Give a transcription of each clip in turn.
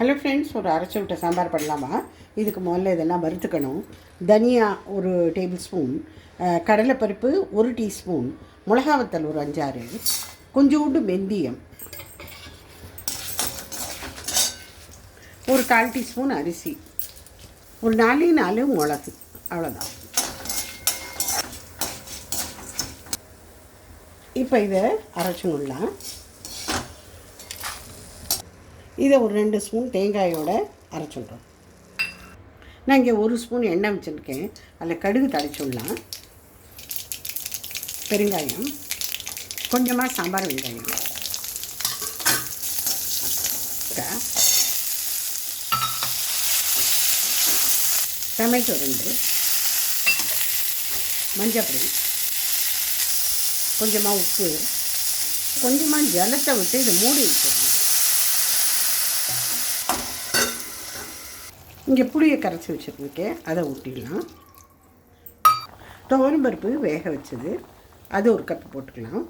Hello friends, ஒரு அரைச்சி விட்ட சாம்பார் பண்ணலாமா? இதுக்கு முதல்ல இதெல்லாம் வறுத்துக்கணும். தனியா ஒரு டேபிள் ஸ்பூன், கடலைப்பருப்பு 1 டீஸ்பூன், மிளகாவத்தல் ஒரு 5-6, கொஞ்சோண்டு வெந்தயம், ஒரு 1/4 டீஸ்பூன் அரிசி, ஒரு 4 மிளகு, அவ்வளோதான். இப்போ இதை அரைச்சிடலாம். இதை ஒரு 2 ஸ்பூன் தேங்காயோடு அரைச்சிடுறோம். நான் இங்கே 1 ஸ்பூன் எண்ணெய் வச்சுருக்கேன். அதில் கடுகு தாளிச்சுடலாம். பெருங்காயம், கொஞ்சமாக சாம்பார் வெங்காயம், டொமேட்டோ 2, மஞ்சப்பொடி, கொஞ்சமாக உப்பு, கொஞ்சமாக ஜலத்தை விட்டு இதை மூடி வச்சிடணும். இங்கே புளியை கரைச்சி வச்சுருக்கேன், அதை ஊற்றிடலாம். துவரம் பருப்பு வேக வச்சது, அது 1 கப்பு போட்டுக்கலாம்.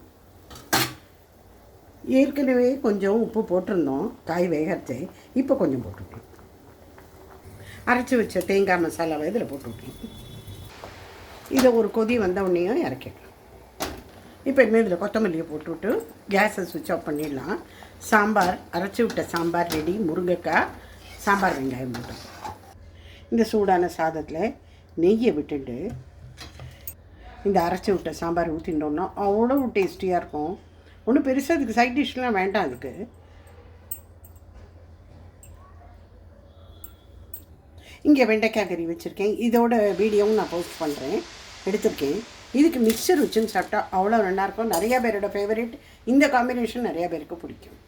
ஏற்கனவே கொஞ்சம் உப்பு போட்டிருந்தோம் காய் வேகச்சு, இப்போ கொஞ்சம் போட்டுக்கலாம். அரைச்சி வச்ச தேங்காய் மசாலாவை இதில் போட்டுவிட்டேன். இதை ஒரு கொதி வந்த உடனேயும் இறக்கிடலாம். இப்போ இனிமேல் இதில் கொத்தமல்லியை போட்டுவிட்டு கேஸை சுவிட்ச் ஆஃப் பண்ணிடலாம். சாம்பார், அரைச்சி விட்ட சாம்பார் ரெடி. முருங்கைக்காய், சாம்பார் வெங்காயம் போட்டோம். இந்த சூடான சாதத்தில் நெய்யை விட்டுட்டு இந்த அரைச்சி விட்ட சாம்பார் ஊற்றிட்டோம்னா அவ்வளோ டேஸ்டியாக இருக்கும். ஒன்றும் பெருசாக அதுக்கு சைட் டிஷ்லாம் வேண்டாம். அதுக்கு இங்கே வெண்டைக்காய் கறி வச்சுருக்கேன். இதோட வீடியோவும் நான் போஸ்ட் பண்ணுறேன், எடுத்திருக்கேன். இதுக்கு மிக்சர் வச்சுன்னு சாப்பிட்டா அவ்வளோ நல்லாயிருக்கும். நிறையா பேரோட ஃபேவரட். இந்த காம்பினேஷன் நிறையா பேருக்கு பிடிக்கும்.